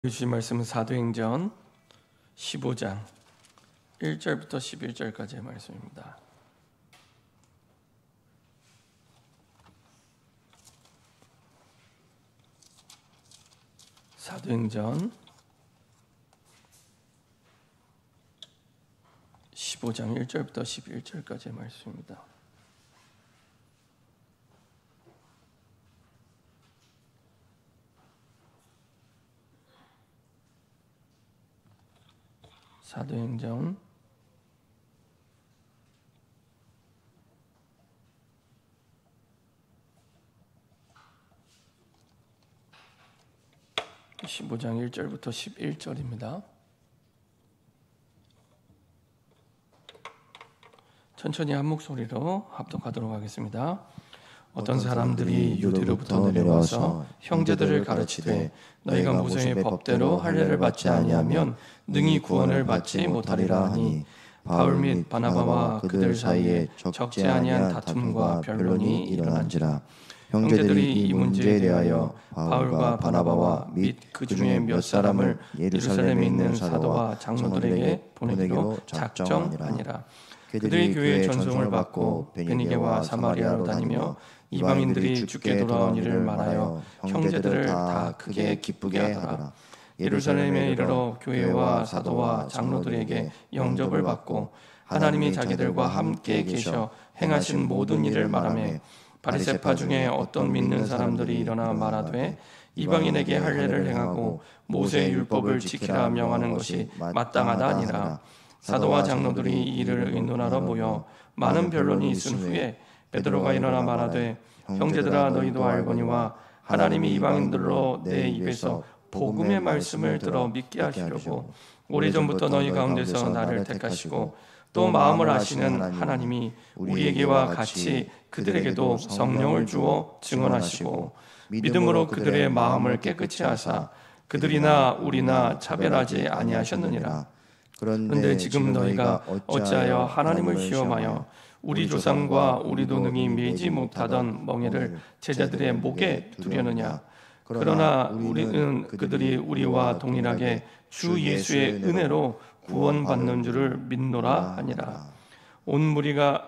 주신 말씀은 사도행전 15장 1절부터 11절까지의 말씀입니다. 사도행전 15장 1절부터 11절까지의 말씀입니다. 사도행전 15장 1절부터 11절입니다. 천천히 한 목소리로 합독하도록 하겠습니다. 어떤 사람들이 유대로부터 내려와서 형제들을 가르치되 너희가 모세의 법대로 할례를 받지 아니하면 능히 구원을 받지 못하리라 하니 바울 및 바나바와 그들 사이에 적지 아니한 다툼과 변론이 일어난지라. 형제들이 이 문제에 대하여 바울과 바나바와 및 그 중에 몇 사람을 예루살렘에 있는 사도와 장로들에게 보내기로 작정하니라. 그들이 교회의 전송을 받고 베니게와 사마리아로 다니며 이방인들이 주께 돌아온 일을 말하여 형제들을 다 크게 기쁘게 하더라. 예루살렘에 이르러 교회와 사도와 장로들에게 영접을 받고 하나님이 자기들과 함께 계셔 행하신 모든 일을 말하며 바리새파 중에 어떤 믿는 사람들이 일어나 말하되 이방인에게 할례를 행하고 모세의 율법을 지키라 명하는 것이 마땅하다 아니라. 사도와 장로들이 이 일을 의논하러 모여 많은 변론이 있은 후에 베드로가 일어나 말하되 형제들아 너희도 알거니와 하나님이 이방인들로 내 입에서 복음의 말씀을 들어 믿게 하시려고 오래전부터 너희 가운데서 나를 택하시고 또 마음을 아시는 하나님이 우리에게와 같이 그들에게도 성령을 주어 증언하시고 믿음으로 그들의 마음을 깨끗이 하사 그들이나 우리나 차별하지 아니하셨느니라. 그런데 지금 너희가 어찌하여 하나님을 시험하여 우리 조상과 우리도 능히 매지 못하던 멍에를 제자들의 목에 두려느냐. 그러나 우리는 그들이 우리와 동일하게 주 예수의 은혜로 구원받는 줄을 믿노라 하니라. 온 무리가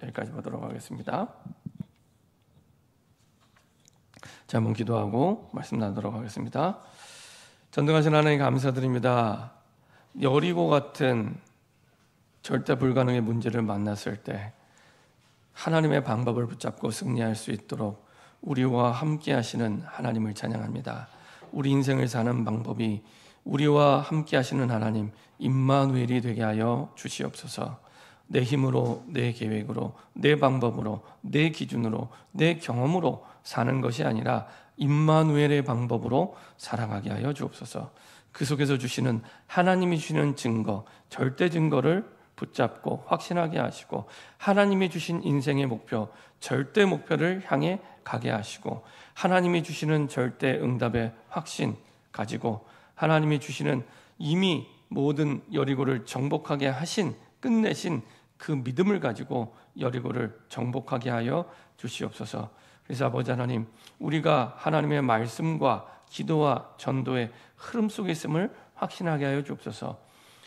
여기까지 보도록 하겠습니다. 자, 한번 기도하고 말씀 나누도록 하겠습니다. 전능하신 하나님 감사드립니다. 여리고 같은 절대 불가능의 문제를 만났을 때 하나님의 방법을 붙잡고 승리할 수 있도록 우리와 함께 하시는 하나님을 찬양합니다. 우리 인생을 사는 방법이 우리와 함께 하시는 하나님 임마누엘이 되게 하여 주시옵소서. 내 힘으로, 내 계획으로, 내 방법으로, 내 기준으로, 내 경험으로 사는 것이 아니라 임마누엘의 방법으로 살아가게 하여 주옵소서. 그 속에서 주시는 하나님이 주시는 증거, 절대 증거를 붙잡고 확신하게 하시고 하나님이 주신 인생의 목표, 절대 목표를 향해 가게 하시고 하나님이 주시는 절대 응답의 확신 가지고 하나님이 주시는 이미 모든 여리고를 정복하게 하신 끝내신 그 믿음을 가지고 여리고를 정복하게 하여 주시옵소서. 그래서 아버지 하나님, 우리가 하나님의 말씀과 기도와 전도의 흐름 속에 있음을 확신하게 하여 주옵소서.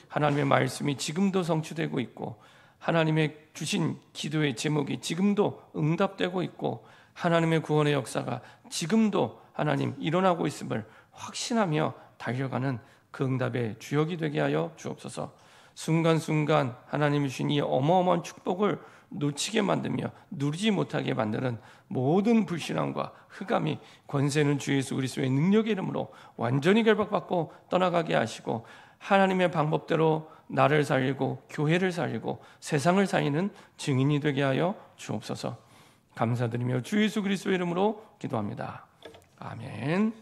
하나님의 말씀이 지금도 성취되고 있고 하나님의 주신 기도의 제목이 지금도 응답되고 있고 하나님의 구원의 역사가 지금도 하나님 일어나고 있음을 확신하며 달려가는 그 응답의 주역이 되게 하여 주옵소서. 순간순간 하나님이 주신 이 어마어마한 축복을 놓치게 만들며 누리지 못하게 만드는 모든 불신앙과 흑암이 권세는 주 예수 그리스도의 능력의 이름으로 완전히 결박받고 떠나가게 하시고 하나님의 방법대로 나를 살리고 교회를 살리고 세상을 살리는 증인이 되게 하여 주옵소서. 감사드리며 주 예수 그리스도의 이름으로 기도합니다. 아멘.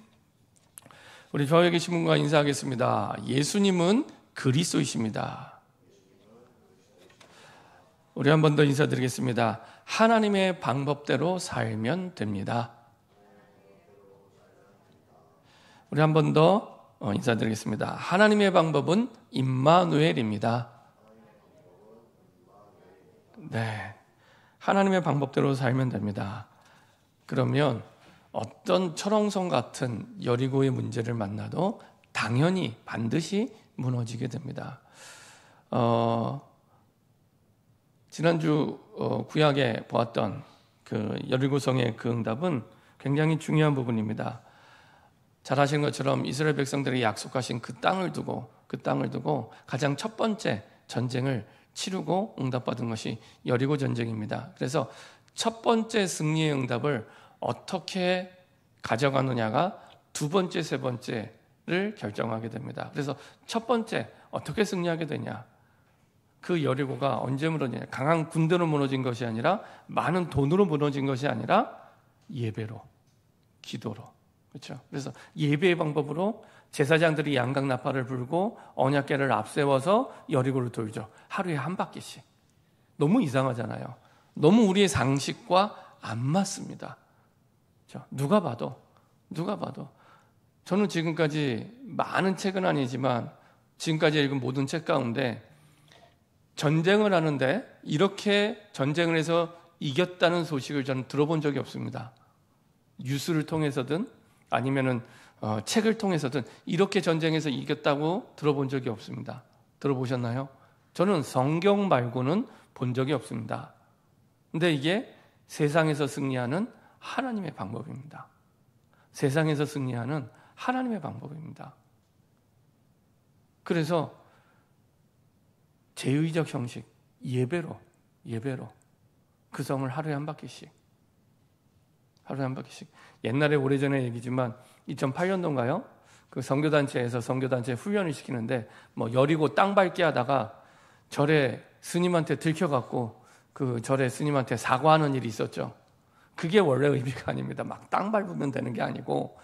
우리 좌우에 계신 분과 인사하겠습니다. 예수님은 그리스도이십니다. 우리 한 번 더 인사드리겠습니다. 하나님의 방법대로 살면 됩니다. 우리 한 번 더 인사드리겠습니다. 하나님의 방법은 임마누엘입니다. 네, 하나님의 방법대로 살면 됩니다. 그러면 어떤 철옹성 같은 여리고의 문제를 만나도 당연히 반드시 무너지게 됩니다. 지난주 구약에 보았던 그 여리고성의 그 응답은 굉장히 중요한 부분입니다. 잘 아시는 것처럼 이스라엘 백성들이 약속하신 그 땅을 두고 가장 첫 번째 전쟁을 치르고 응답받은 것이 여리고 전쟁입니다. 그래서 첫 번째 승리의 응답을 어떻게 가져가느냐가 두 번째, 세 번째를 결정하게 됩니다. 그래서 첫 번째 어떻게 승리하게 되냐? 그 여리고가 언제 무너지냐? 강한 군대로 무너진 것이 아니라, 많은 돈으로 무너진 것이 아니라 예배로, 기도로. 그렇죠? 그래서 예배의 방법으로 제사장들이 양각 나팔을 불고 언약궤를 앞세워서 여리고를 돌죠. 하루에 한 바퀴씩. 너무 이상하잖아요. 너무 우리의 상식과 안 맞습니다. 그렇죠? 누가 봐도 저는 지금까지 많은 책은 아니지만 지금까지 읽은 모든 책 가운데 전쟁을 하는데 이렇게 전쟁을 해서 이겼다는 소식을 저는 들어본 적이 없습니다. 뉴스를 통해서든 아니면은 책을 통해서든 이렇게 전쟁에서 이겼다고 들어본 적이 없습니다. 들어보셨나요? 저는 성경 말고는 본 적이 없습니다. 근데 이게 세상에서 승리하는 하나님의 방법입니다. 세상에서 승리하는 하나님의 방법입니다. 그래서 제의적 형식, 예배로 그 성을 하루에 한 바퀴씩. 옛날에 오래전에 얘기지만 2008년도인가요? 그 선교단체에서 선교단체 훈련을 시키는데 여리고 땅 밟기 하다가 절에 스님한테 들켜갖고 그 절에 스님한테 사과하는 일이 있었죠. 그게 원래 의미가 아닙니다. 막 땅 밟으면 되는 게 아니고,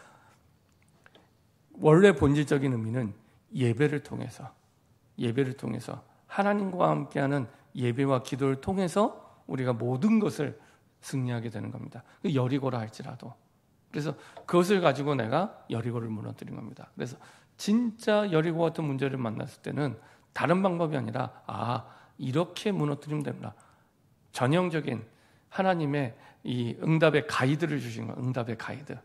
원래 본질적인 의미는 예배를 통해서 하나님과 함께하는 예배와 기도를 통해서 우리가 모든 것을 승리하게 되는 겁니다. 여리고라 할지라도. 그래서 그것을 가지고 내가 여리고를 무너뜨린 겁니다. 그래서 진짜 여리고 같은 문제를 만났을 때는 다른 방법이 아니라 이렇게 무너뜨리면 됩니다. 전형적인 하나님의 이 응답의 가이드를 주신 거예요. 응답의 가이드.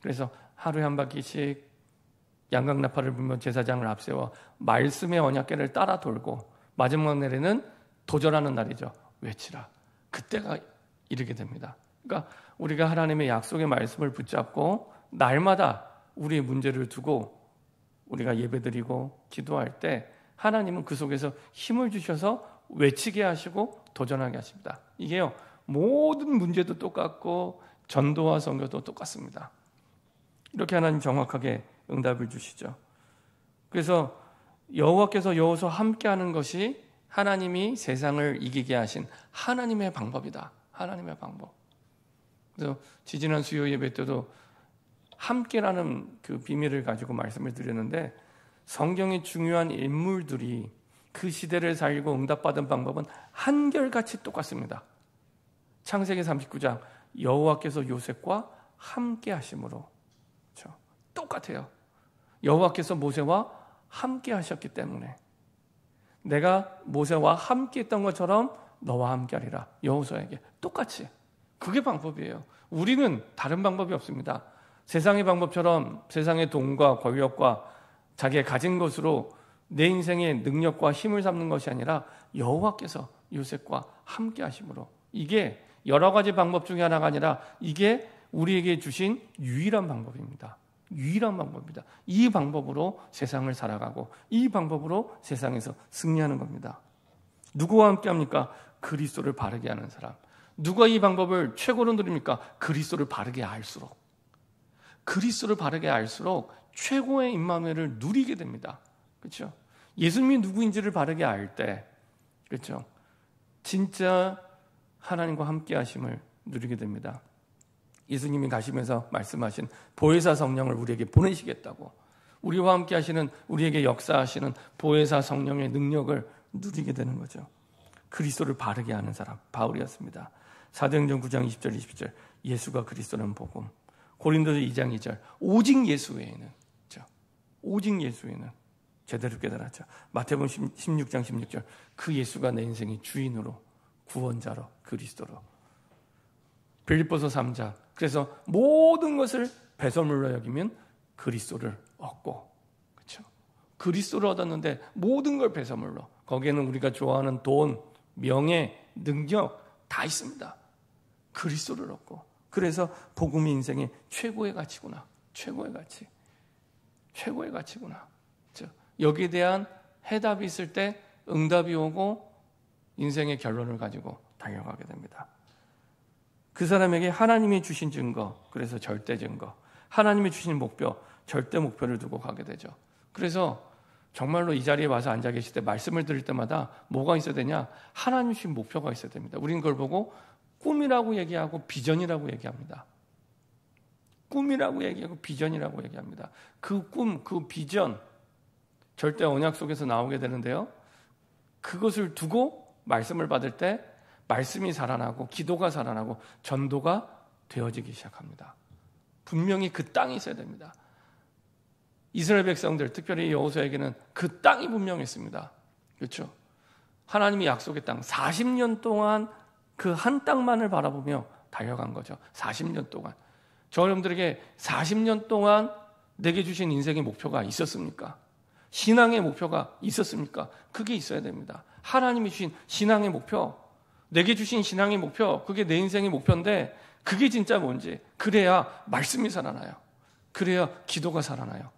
그래서 하루에 한 바퀴씩 양각 나팔을 불며 제사장을 앞세워 말씀의 언약궤를 따라 돌고 마지막 날에는 도전하는 날이죠. 외치라. 그때가 이르게 됩니다. 그러니까 우리가 하나님의 약속의 말씀을 붙잡고 날마다 우리의 문제를 두고 우리가 예배드리고 기도할 때 하나님은 그 속에서 힘을 주셔서 외치게 하시고 도전하게 하십니다. 이게요, 모든 문제도 똑같고 전도와 선교도 똑같습니다. 이렇게 하나님 정확하게 응답을 주시죠. 그래서 여호와께서 여호수아 함께하는 것이 하나님이 세상을 이기게 하신 하나님의 방법이다. 하나님의 방법. 그래서 지지난 수요 예배 때도 함께라는 그 비밀을 가지고 말씀을 드렸는데, 성경의 중요한 인물들이 그 시대를 살고 응답받은 방법은 한결같이 똑같습니다. 창세기 39장 여호와께서 요셉과 함께 하심으로. 그렇죠? 똑같아요. 여호와께서 모세와 함께 하셨기 때문에 내가 모세와 함께 했던 것처럼 너와 함께 하리라. 여호수아에게 똑같이. 그게 방법이에요. 우리는 다른 방법이 없습니다. 세상의 방법처럼 세상의 돈과 권력과 자기의 가진 것으로 내 인생의 능력과 힘을 삼는 것이 아니라 여호와께서 요셉과 함께 하심으로. 이게 여러 가지 방법 중에 하나가 아니라 이게 우리에게 주신 유일한 방법입니다. 유일한 방법입니다. 이 방법으로 세상을 살아가고 이 방법으로 세상에서 승리하는 겁니다. 누구와 함께 합니까? 그리스도를 바르게 하는 사람. 누가 이 방법을 최고로 누립니까? 그리스도를 바르게 알수록. 그리스도를 바르게 알수록 최고의 임마누엘을 누리게 됩니다. 그렇죠? 예수님이 누구인지를 바르게 알 때, 그렇죠? 진짜 하나님과 함께 하심을 누리게 됩니다. 예수님이 가시면서 말씀하신 보혜사 성령을 우리에게 보내시겠다고, 우리와 함께 하시는, 우리에게 역사하시는 보혜사 성령의 능력을 누리게 되는 거죠. 그리스도를 바르게 하는 사람, 바울이었습니다. 사도행전 9장 20절 20절 예수가 그리스도는 복음. 고린도서 2장 2절 오직 예수 외에는, 그렇죠? 오직 예수 외에는 제대로 깨달았죠. 마태복음 16장 16절 그 예수가 내 인생의 주인으로, 구원자로, 그리스도로. 빌립보서 3장 그래서 모든 것을 배설물로 여기면 그리스도를 얻고, 그렇죠? 그리스도를 얻었는데 모든 걸 배설물로. 거기에는 우리가 좋아하는 돈, 명예, 능력 다 있습니다. 그리스도를 얻고. 그래서 복음이 인생의 최고의 가치구나. 최고의 가치. 최고의 가치구나. 여기에 대한 해답이 있을 때 응답이 오고 인생의 결론을 가지고 달려가게 됩니다. 그 사람에게 하나님이 주신 증거, 그래서 절대 증거, 하나님이 주신 목표, 절대 목표를 두고 가게 되죠. 그래서 정말로 이 자리에 와서 앉아 계실 때 말씀을 드릴 때마다 뭐가 있어야 되냐? 하나님 주신 목표가 있어야 됩니다. 우린 그걸 보고 꿈이라고 얘기하고 비전이라고 얘기합니다. 꿈이라고 얘기하고 비전이라고 얘기합니다. 그 꿈, 그 비전, 절대 언약 속에서 나오게 되는데요. 그것을 두고 말씀을 받을 때 말씀이 살아나고 기도가 살아나고 전도가 되어지기 시작합니다. 분명히 그 땅이 있어야 됩니다. 이스라엘 백성들, 특별히 여호수아에게는 그 땅이 분명했습니다. 그렇죠? 하나님이 약속의 땅, 40년 동안 그 한 땅만을 바라보며 달려간 거죠. 40년 동안. 저 여러분들에게 40년 동안 내게 주신 인생의 목표가 있었습니까? 신앙의 목표가 있었습니까? 그게 있어야 됩니다. 하나님이 주신 신앙의 목표, 내게 주신 신앙의 목표, 그게 내 인생의 목표인데 그게 진짜 뭔지, 그래야 말씀이 살아나요. 그래야 기도가 살아나요.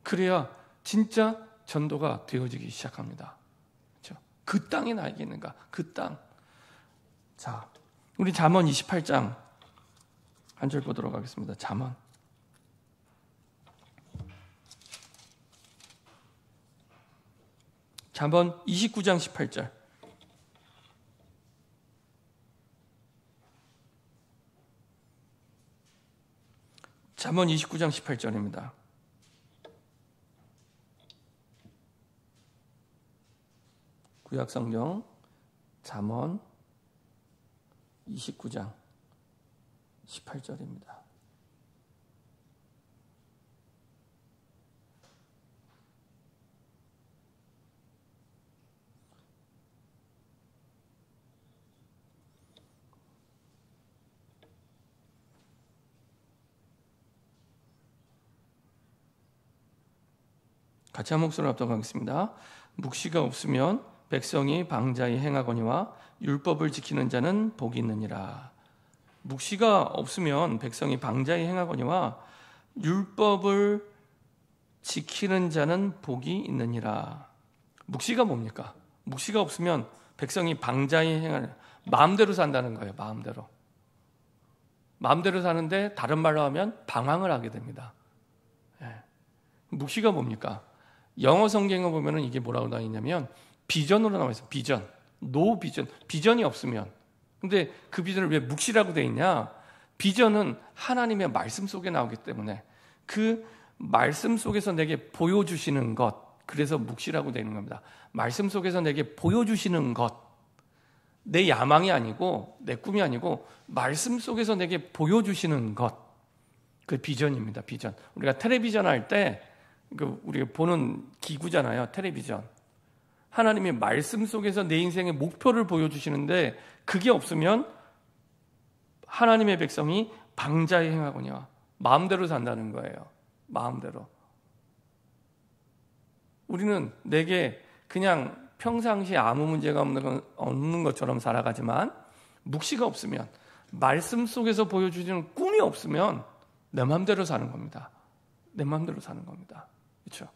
그래야 진짜 전도가 되어지기 시작합니다. 그렇죠? 그 땅이 나에게 있는가? 그 땅. 자, 우리 잠언 28장 한 절 보도록 하겠습니다. 잠언. 잠언 29장 18절. 잠언 29장 18절입니다. 구약성경 잠언 29장 18절입니다. 같이 한 목소리로 합독하겠습니다. 묵시가 없으면 백성이 방자히 행하거니와 율법을 지키는 자는 복이 있느니라. 묵시가 없으면 백성이 방자히 행하거니와 율법을 지키는 자는 복이 있느니라. 묵시가 뭡니까? 묵시가 없으면 백성이 방자히 행하는, 마음대로 산다는 거예요. 마음대로. 마음대로 사는데 다른 말로 하면 방황을 하게 됩니다. 묵시가 뭡니까? 영어 성경에 보면은 이게 뭐라고 나와 있냐면 비전으로 나와 있어요. 비전. 노 비전. 비전이 없으면. 근데 그 비전을 왜 묵시라고 되어 있냐? 비전은 하나님의 말씀 속에 나오기 때문에 그 말씀 속에서 내게 보여주시는 것. 그래서 묵시라고 되어 있는 겁니다. 말씀 속에서 내게 보여주시는 것. 내 야망이 아니고 내 꿈이 아니고 말씀 속에서 내게 보여주시는 것. 그 비전입니다. 비전. 우리가 텔레비전 할 때 우리가 보는 기구잖아요. 텔레비전. 하나님의 말씀 속에서 내 인생의 목표를 보여주시는데 그게 없으면 하나님의 백성이 방자히 행하거니와 마음대로 산다는 거예요. 마음대로. 우리는 내게 그냥 평상시에 아무 문제가 없는 것처럼 살아가지만 묵시가 없으면, 말씀 속에서 보여주시는 꿈이 없으면 내 마음대로 사는 겁니다. 내 마음대로 사는 겁니다. 그렇죠?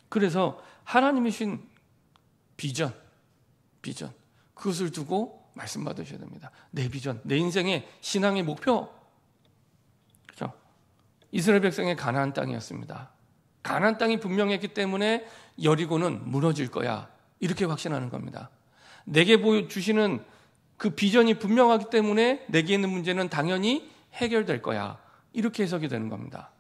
그래서 하나님이 주신 비전, 그것을 두고 말씀 받으셔야 됩니다. 내 비전, 내 인생의 신앙의 목표. 그렇죠? 이스라엘 백성의 가나안 땅이었습니다. 가나안 땅이 분명했기 때문에 여리고는 무너질 거야. 이렇게 확신하는 겁니다. 내게 보여주시는 그 비전이 분명하기 때문에 내게 있는 문제는 당연히 해결될 거야. 이렇게 해석이 되는 겁니다.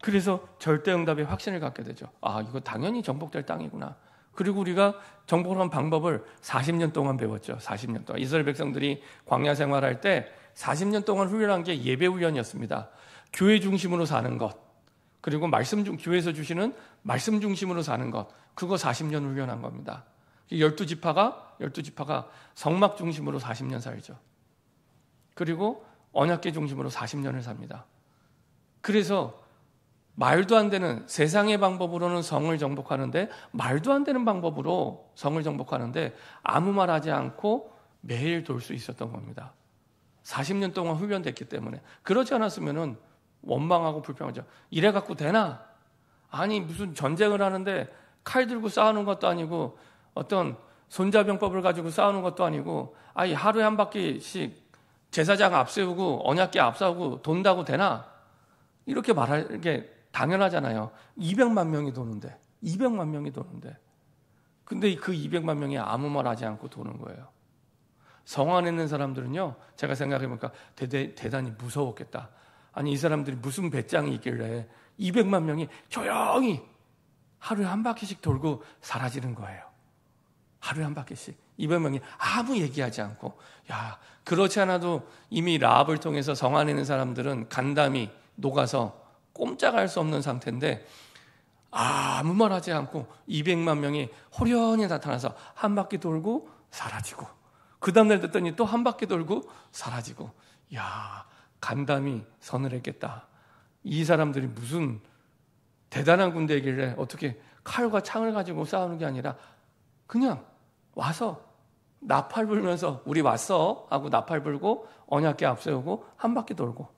그래서 절대응답의 확신을 갖게 되죠. 아, 이거 당연히 정복될 땅이구나. 그리고 우리가 정복을 한 방법을 40년 동안 배웠죠. 40년 동안. 이스라엘 백성들이 광야 생활할 때 40년 동안 훈련한 게 예배 훈련이었습니다. 교회 중심으로 사는 것. 그리고 교회에서 주시는 말씀 중심으로 사는 것. 그거 40년 훈련한 겁니다. 12지파가 성막 중심으로 40년 살죠. 그리고 언약궤 중심으로 40년을 삽니다. 그래서 말도 안 되는 세상의 방법으로는 성을 정복하는데 말도 안 되는 방법으로 성을 정복하는데 아무 말 하지 않고 매일 돌 수 있었던 겁니다. 40년 동안 훈련됐기 때문에. 그렇지 않았으면 원망하고 불평하죠. 이래 갖고 되나? 아니 무슨 전쟁을 하는데 칼 들고 싸우는 것도 아니고 어떤 손자병법을 가지고 싸우는 것도 아니고 아니 하루에 한 바퀴씩 제사장 앞세우고 언약궤 앞세우고 돈다고 되나? 이렇게 말할 게 당연하잖아요. 200만 명이 도는데 200만 명이 도는데 근데 그 200만 명이 아무 말 하지 않고 도는 거예요. 성 안에 있는 사람들은요, 제가 생각해보니까 대단히 무서웠겠다. 아니 이 사람들이 무슨 배짱이 있길래 200만 명이 조용히 하루에 한 바퀴씩 돌고 사라지는 거예요. 하루에 한 바퀴씩 200명이 아무 얘기하지 않고. 야, 그렇지 않아도 이미 라합을 통해서 성 안에 있는 사람들은 간담이 녹아서 꼼짝할 수 없는 상태인데 아무 말 하지 않고 200만 명이 호련히 나타나서 한 바퀴 돌고 사라지고, 그 다음날 됐더니 또 한 바퀴 돌고 사라지고. 야, 간담이 서늘했겠다. 이 사람들이 무슨 대단한 군대이길래 어떻게 칼과 창을 가지고 싸우는 게 아니라 그냥 와서 나팔 불면서 우리 왔어 하고 나팔 불고 언약궤 앞세우고 한 바퀴 돌고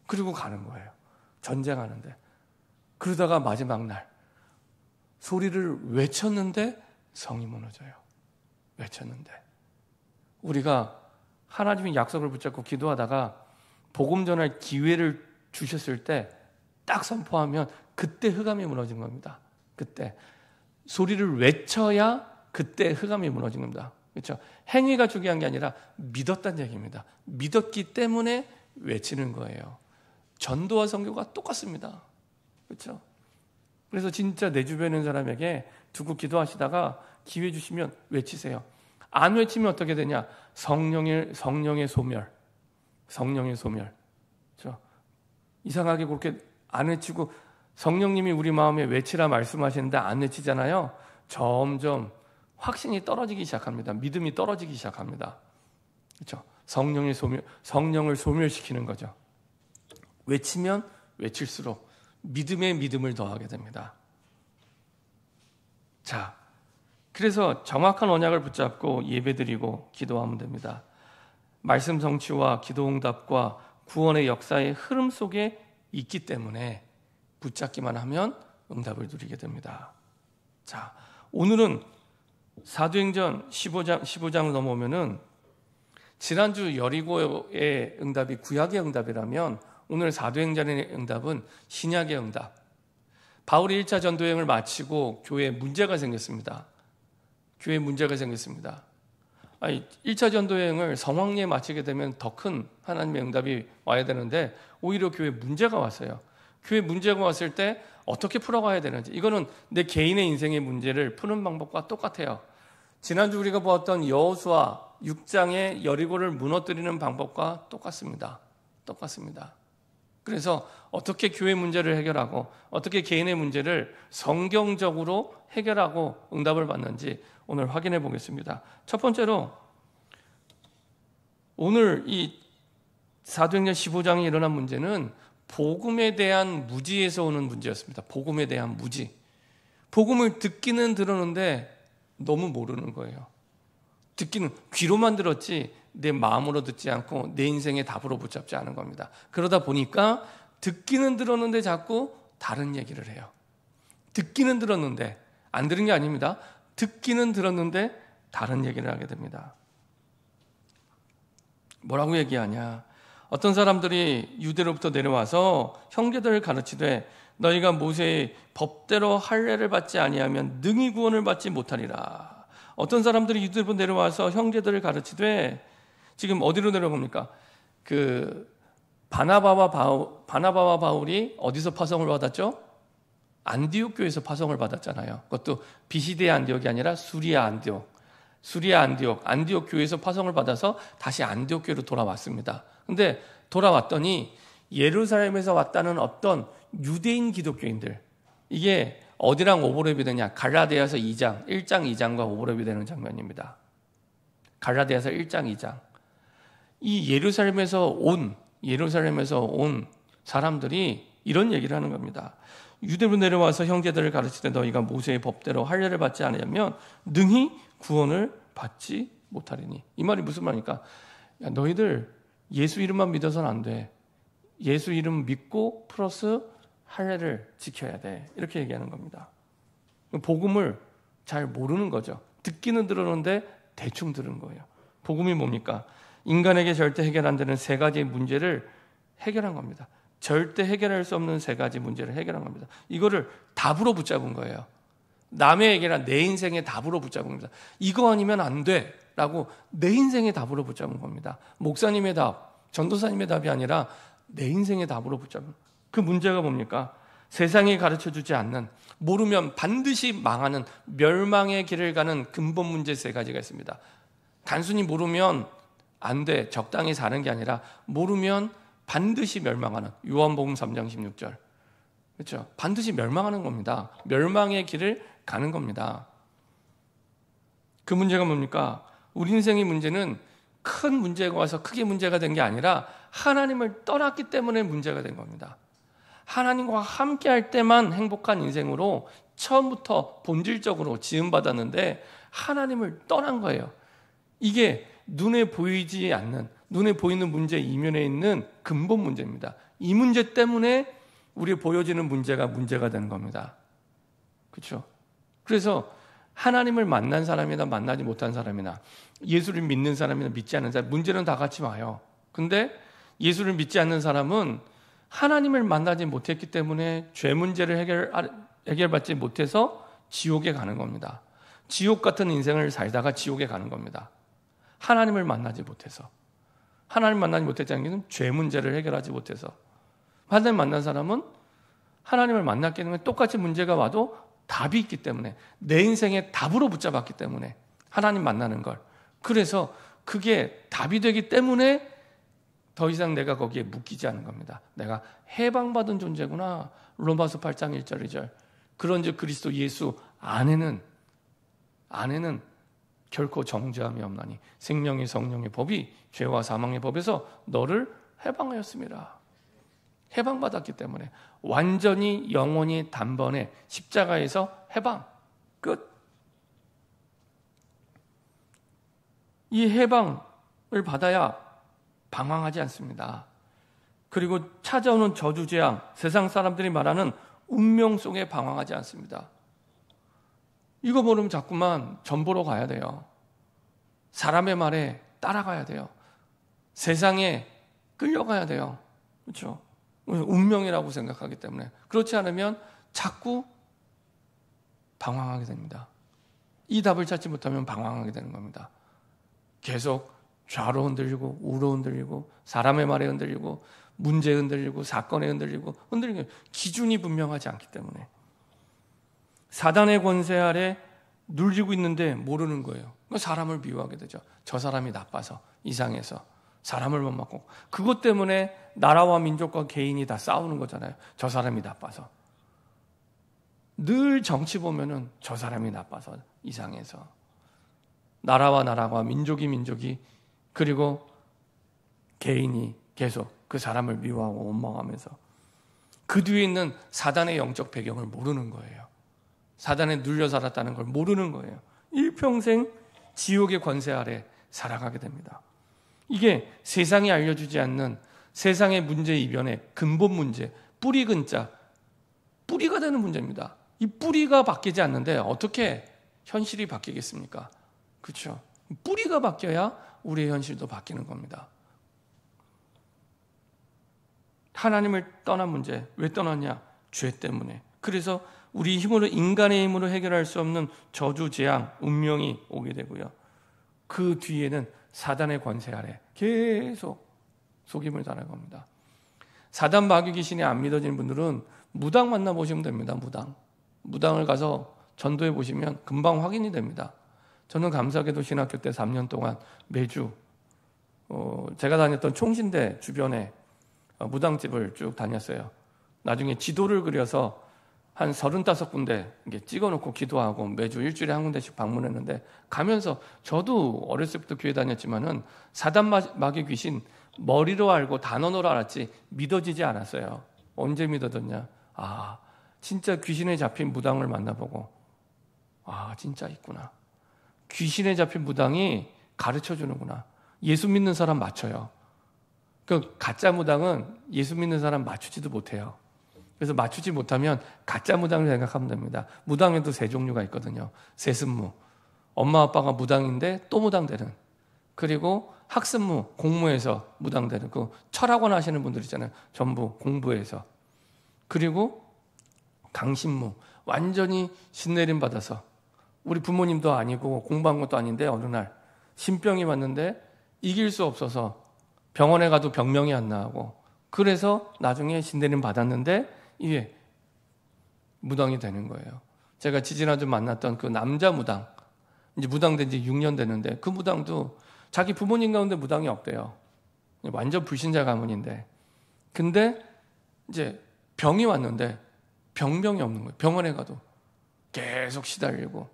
그리고 가는 거예요. 전쟁하는데. 그러다가 마지막 날 소리를 외쳤는데 성이 무너져요. 외쳤는데. 우리가 하나님의 약속을 붙잡고 기도하다가 복음 전할 기회를 주셨을 때 딱 선포하면 그때 흑암이 무너진 겁니다. 그때 소리를 외쳐야 그때 흑암이 무너진 겁니다. 그렇죠? 행위가 중요한 게 아니라 믿었다는 얘기입니다. 믿었기 때문에 외치는 거예요. 전도와 선교가 똑같습니다. 그렇죠? 그래서 진짜 내 주변에 있는 사람에게 두고 기도하시다가 기회 주시면 외치세요. 안 외치면 어떻게 되냐? 성령의 소멸. 성령의 소멸. 그렇죠? 이상하게 그렇게 안 외치고 성령님이 우리 마음에 외치라 말씀하시는데 안 외치잖아요. 점점 확신이 떨어지기 시작합니다. 믿음이 떨어지기 시작합니다. 그렇죠? 성령을 소멸시키는 거죠. 외치면 외칠수록 믿음에 믿음을 더하게 됩니다. 자, 그래서 정확한 언약을 붙잡고 예배드리고 기도하면 됩니다. 말씀 성취와 기도 응답과 구원의 역사의 흐름 속에 있기 때문에 붙잡기만 하면 응답을 누리게 됩니다. 자, 오늘은 사도행전 15장을 넘어오면은 지난주 여리고의 응답이 구약의 응답이라면 오늘 사도행전의 응답은 신약의 응답. 바울이 1차 전도여행을 마치고 교회에 문제가 생겼습니다. 교회에 문제가 생겼습니다. 1차 전도여행을 성황리에 마치게 되면 더 큰 하나님의 응답이 와야 되는데 오히려 교회에 문제가 왔어요. 교회에 문제가 왔을 때 어떻게 풀어가야 되는지, 이거는 내 개인의 인생의 문제를 푸는 방법과 똑같아요. 지난주 우리가 보았던 여호수아 6장의 여리고를 무너뜨리는 방법과 똑같습니다. 똑같습니다. 그래서 어떻게 교회 문제를 해결하고 어떻게 개인의 문제를 성경적으로 해결하고 응답을 받는지 오늘 확인해 보겠습니다. 첫 번째로 오늘 이 사도행전 15장에 일어난 문제는 복음에 대한 무지에서 오는 문제였습니다. 복음에 대한 무지. 복음을 듣기는 들었는데 너무 모르는 거예요. 듣기는 귀로만 들었지 내 마음으로 듣지 않고 내 인생의 답으로 붙잡지 않은 겁니다. 그러다 보니까 듣기는 들었는데 자꾸 다른 얘기를 해요. 듣기는 들었는데, 안 들은 게 아닙니다. 듣기는 들었는데 다른 얘기를 하게 됩니다. 뭐라고 얘기하냐? 어떤 사람들이 유대로부터 내려와서 형제들을 가르치되 너희가 모세의 법대로 할례를 받지 아니하면 능히 구원을 받지 못하리라. 어떤 사람들이 유대로부터 내려와서 형제들을 가르치되, 지금 어디로 내려갑니까? 바나바와 바울이 어디서 파송을 받았죠? 안디옥 교회에서 파송을 받았잖아요. 그것도 비시디아 안디옥이 아니라 수리아 안디옥. 안디옥 교회에서 파송을 받아서 다시 안디옥 교회로 돌아왔습니다. 근데 돌아왔더니 예루살렘에서 왔다는 어떤 유대인 기독교인들, 이게 어디랑 오버랩이 되냐? 갈라디아서 1장 2장과 오버랩이 되는 장면입니다. 갈라디아서 1장 2장. 이 예루살렘에서 온 사람들이 이런 얘기를 하는 겁니다. 유대로 내려와서 형제들을 가르치되 너희가 모세의 법대로 할례를 받지 않으면 능히 구원을 받지 못하리니. 이 말이 무슨 말입니까? 야, 너희들 예수 이름만 믿어서는 안 돼. 예수 이름 믿고 플러스 할례를 지켜야 돼. 이렇게 얘기하는 겁니다. 복음을 잘 모르는 거죠. 듣기는 들었는데 대충 들은 거예요. 복음이 뭡니까? 인간에게 절대 해결 안 되는 세 가지 문제를 해결한 겁니다. 절대 해결할 수 없는 세 가지 문제를 해결한 겁니다. 이거를 답으로 붙잡은 거예요. 남의 얘기랑 내 인생의 답으로 붙잡은 겁니다. 이거 아니면 안 돼 라고 내 인생의 답으로 붙잡은 겁니다. 목사님의 답, 전도사님의 답이 아니라 내 인생의 답으로 붙잡은. 그 문제가 뭡니까? 세상이 가르쳐주지 않는, 모르면 반드시 망하는 멸망의 길을 가는 근본 문제 세 가지가 있습니다. 단순히 모르면 안 돼, 적당히 사는 게 아니라 모르면 반드시 멸망하는, 요한복음 3장 16절. 그렇죠? 반드시 멸망하는 겁니다. 멸망의 길을 가는 겁니다. 그 문제가 뭡니까? 우리 인생의 문제는 큰 문제가 와서 크게 문제가 된 게 아니라 하나님을 떠났기 때문에 문제가 된 겁니다. 하나님과 함께 할 때만 행복한 인생으로 처음부터 본질적으로 지음받았는데 하나님을 떠난 거예요. 이게 눈에 보이지 않는, 눈에 보이는 문제 이면에 있는 근본 문제입니다. 이 문제 때문에 우리에 보여지는 문제가 되는 겁니다. 그렇죠? 그래서 하나님을 만난 사람이나 만나지 못한 사람이나 예수를 믿는 사람이나 믿지 않는 사람, 문제는 다 같이 와요. 근데 예수를 믿지 않는 사람은 하나님을 만나지 못했기 때문에 죄 문제를 해결받지 못해서 지옥에 가는 겁니다. 지옥 같은 인생을 살다가 지옥에 가는 겁니다. 하나님을 만나지 못해서. 하나님을 만나지 못했다는 것은 죄 문제를 해결하지 못해서. 하나님을 만난 사람은 하나님을 만났기 때문에 똑같이 문제가 와도 답이 있기 때문에, 내 인생의 답으로 붙잡았기 때문에 하나님 만나는 걸. 그래서 그게 답이 되기 때문에 더 이상 내가 거기에 묶이지 않은 겁니다. 내가 해방받은 존재구나. 로마서 8장 1절 2절. 그런즉 그리스도 예수 안에는 결코 정죄함이 없나니 생명의 성령의 법이 죄와 사망의 법에서 너를 해방하였습니다. 해방받았기 때문에 완전히 영원히 단번에 십자가에서 해방 끝. 이 해방을 받아야 방황하지 않습니다. 그리고 찾아오는 저주재앙, 세상 사람들이 말하는 운명 속에 방황하지 않습니다. 이거 모르면 자꾸만 전보러 가야 돼요. 사람의 말에 따라가야 돼요. 세상에 끌려가야 돼요. 그렇죠? 운명이라고 생각하기 때문에. 그렇지 않으면 자꾸 방황하게 됩니다. 이 답을 찾지 못하면 방황하게 되는 겁니다. 계속 좌로 흔들리고 우로 흔들리고 사람의 말에 흔들리고 문제에 흔들리고 사건에 흔들리고 기준이 분명하지 않기 때문에 사단의 권세 아래 눌리고 있는데 모르는 거예요. 사람을 미워하게 되죠. 저 사람이 나빠서, 이상해서 사람을 못 맡고, 그것 때문에 나라와 민족과 개인이 다 싸우는 거잖아요. 저 사람이 나빠서. 늘 정치 보면은 저 사람이 나빠서, 이상해서. 나라와 민족이 그리고 개인이 계속 그 사람을 미워하고 원망하면서 그 뒤에 있는 사단의 영적 배경을 모르는 거예요. 사단에 눌려 살았다는 걸 모르는 거예요. 일평생 지옥의 권세 아래 살아가게 됩니다. 이게 세상이 알려주지 않는 세상의 문제 이변의 근본 문제, 뿌리 근자, 뿌리가 되는 문제입니다. 이 뿌리가 바뀌지 않는데 어떻게 현실이 바뀌겠습니까? 그렇죠? 뿌리가 바뀌어야 우리의 현실도 바뀌는 겁니다. 하나님을 떠난 문제, 왜 떠났냐? 죄 때문에. 그래서 우리 힘으로, 인간의 힘으로 해결할 수 없는 저주, 재앙, 운명이 오게 되고요. 그 뒤에는 사단의 권세 아래 계속 속임을 당할 겁니다. 사단 마귀 귀신이 안 믿어지는 분들은 무당 만나보시면 됩니다. 무당을 가서 전도해 보시면 금방 확인이 됩니다. 저는 감사하게도 신학교 때 3년 동안 매주 제가 다녔던 총신대 주변에 무당집을 쭉 다녔어요. 나중에 지도를 그려서 한 35군데 찍어놓고 기도하고 매주 일주일에 한 군데씩 방문했는데, 가면서 저도 어렸을 때부터 교회 다녔지만은 사단 마귀 귀신 머리로 알고 단언으로 알았지 믿어지지 않았어요. 언제 믿어졌냐? 진짜 귀신에 잡힌 무당을 만나보고 진짜 있구나. 귀신에 잡힌 무당이 가르쳐주는구나. 예수 믿는 사람 맞춰요. 그 가짜 무당은 예수 믿는 사람 맞추지도 못해요. 그래서 맞추지 못하면 가짜 무당을 생각하면 됩니다. 무당에도 세 종류가 있거든요. 세습무. 엄마 아빠가 무당인데 또 무당되는. 그리고 학습무, 공무에서 무당되는. 그 철학원 하시는 분들 있잖아요. 전부 공부해서. 그리고 강신무. 완전히 신내림 받아서. 우리 부모님도 아니고 공부한 것도 아닌데 어느 날 신병이 왔는데 이길 수 없어서 병원에 가도 병명이 안 나오고, 그래서 나중에 신내림 받았는데 이게 무당이 되는 거예요. 제가 지지난주 만났던 그 남자 무당, 이제 무당된 지 6년 됐는데 그 무당도 자기 부모님 가운데 무당이 없대요. 완전 불신자 가문인데. 근데 이제 병이 왔는데 병명이 없는 거예요. 병원에 가도 계속 시달리고.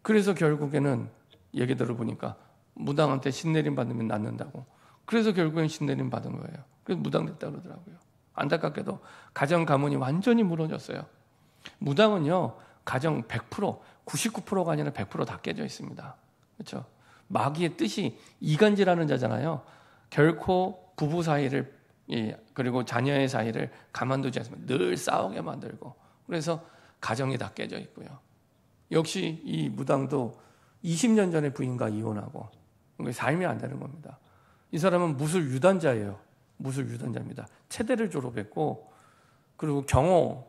그래서 결국에는 얘기 들어보니까 무당한테 신내림 받으면 낫는다고. 그래서 결국엔 신내림 받은 거예요. 그래서 무당됐다 그러더라고요. 안타깝게도 가정 가문이 완전히 무너졌어요. 무당은요, 가정 100%, 99%가 아니라 100% 다 깨져 있습니다. 그렇죠? 마귀의 뜻이 이간질하는 자잖아요. 결코 부부 사이를, 그리고 자녀의 사이를 가만두지 않습니다. 늘 싸우게 만들고. 그래서 가정이 다 깨져 있고요. 역시 이 무당도 20년 전에 부인과 이혼하고 삶이 안 되는 겁니다. 이 사람은 무술 유단자예요. 무술 유단자입니다. 체대를 졸업했고, 그리고 경호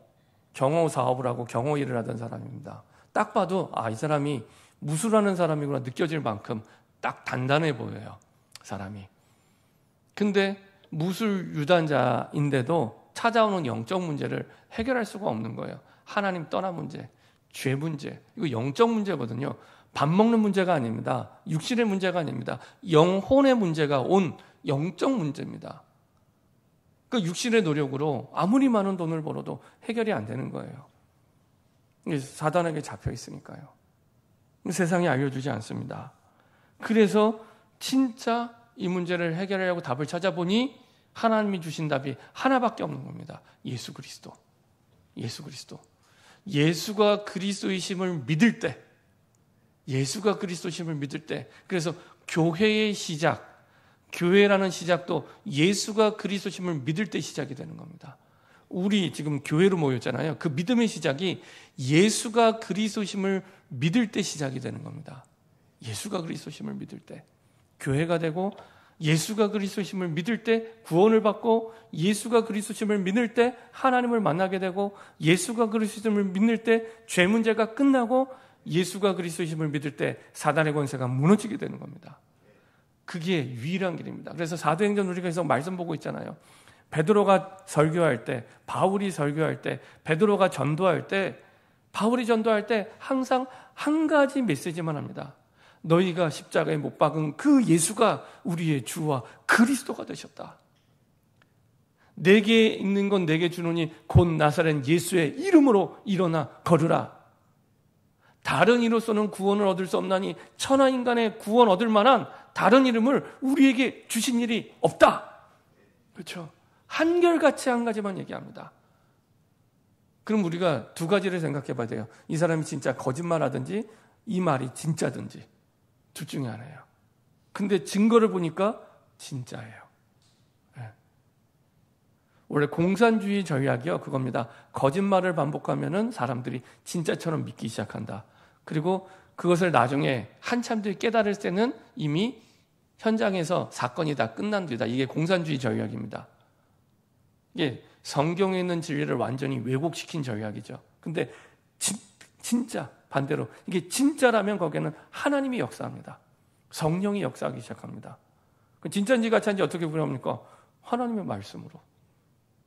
사업을 하고 경호 일을 하던 사람입니다. 딱 봐도 이 사람이 무술하는 사람이구나 느껴질 만큼 딱 단단해 보여요, 사람이. 근데 무술 유단자인데도 찾아오는 영적 문제를 해결할 수가 없는 거예요. 하나님 떠난 문제, 죄 문제. 이거 영적 문제거든요. 밥 먹는 문제가 아닙니다. 육신의 문제가 아닙니다. 영혼의 문제가 온 영적 문제입니다. 그 육신의 노력으로 아무리 많은 돈을 벌어도 해결이 안 되는 거예요. 사단에게 잡혀 있으니까요. 세상이 알려주지 않습니다. 그래서 진짜 이 문제를 해결하려고 답을 찾아보니 하나님이 주신 답이 하나밖에 없는 겁니다. 예수 그리스도. 예수 그리스도. 예수가 그리스도이심을 믿을 때, 예수가 그리스도심을 믿을 때, 그래서 교회의 시작, 교회라는 시작도 예수가 그리스도심을 믿을 때 시작이 되는 겁니다. 우리 지금 교회로 모였잖아요. 그 믿음의 시작이 예수가 그리스도심을 믿을 때 시작이 되는 겁니다. 예수가 그리스도심을 믿을 때 교회가 되고, 예수가 그리스도심을 믿을 때 구원을 받고, 예수가 그리스도심을 믿을 때 하나님을 만나게 되고, 예수가 그리스도심을 믿을 때 죄 문제가 끝나고, 예수가 그리스도심을 믿을 때 사단의 권세가 무너지게 되는 겁니다. 그게 유일한 길입니다. 그래서 사도행전 우리가 계속 말씀 보고 있잖아요. 베드로가 설교할 때, 바울이 설교할 때, 베드로가 전도할 때, 바울이 전도할 때 항상 한 가지 메시지만 합니다. 너희가 십자가에 못 박은 그 예수가 우리의 주와 그리스도가 되셨다. 내게 있는 건 내게 주노니 곧 나사렛 예수의 이름으로 일어나 걸으라. 다른 이로서는 구원을 얻을 수 없나니 천하 인간의 구원 얻을 만한 다른 이름을 우리에게 주신 일이 없다. 그렇죠? 한결같이 한 가지만 얘기합니다. 그럼 우리가 두 가지를 생각해 봐야 돼요. 이 사람이 진짜 거짓말하든지 이 말이 진짜든지 둘 중에 하나예요. 근데 증거를 보니까 진짜예요. 네. 원래 공산주의 전략이요, 그겁니다. 거짓말을 반복하면은 사람들이 진짜처럼 믿기 시작한다. 그리고 그것을 나중에 한참 뒤에 깨달을 때는 이미 현장에서 사건이 다 끝난 뒤다. 이게 공산주의 전략입니다. 이게 성경에 있는 진리를 완전히 왜곡시킨 전략이죠. 근데 진짜 반대로 이게 진짜라면 거기에는 하나님이 역사합니다. 성령이 역사하기 시작합니다. 진짜인지 가짜인지 어떻게 구분합니까? 하나님의 말씀으로.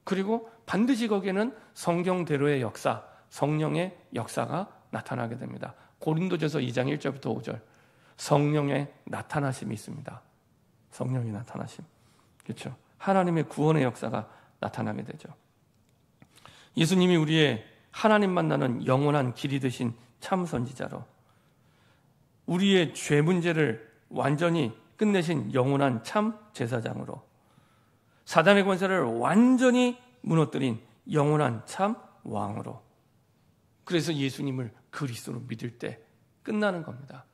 그리고 반드시 거기에는 성경대로의 역사, 성령의 역사가 나타나게 됩니다. 고린도전서 2장 1절부터 5절. 성령의 나타나심이 있습니다. 성령의 나타나심. 그렇죠? 하나님의 구원의 역사가 나타나게 되죠. 예수님이 우리의 하나님 만나는 영원한 길이 되신 참 선지자로, 우리의 죄 문제를 완전히 끝내신 영원한 참 제사장으로, 사단의 권세를 완전히 무너뜨린 영원한 참 왕으로. 그래서 예수님을 그리스도로 믿을 때 끝나는 겁니다.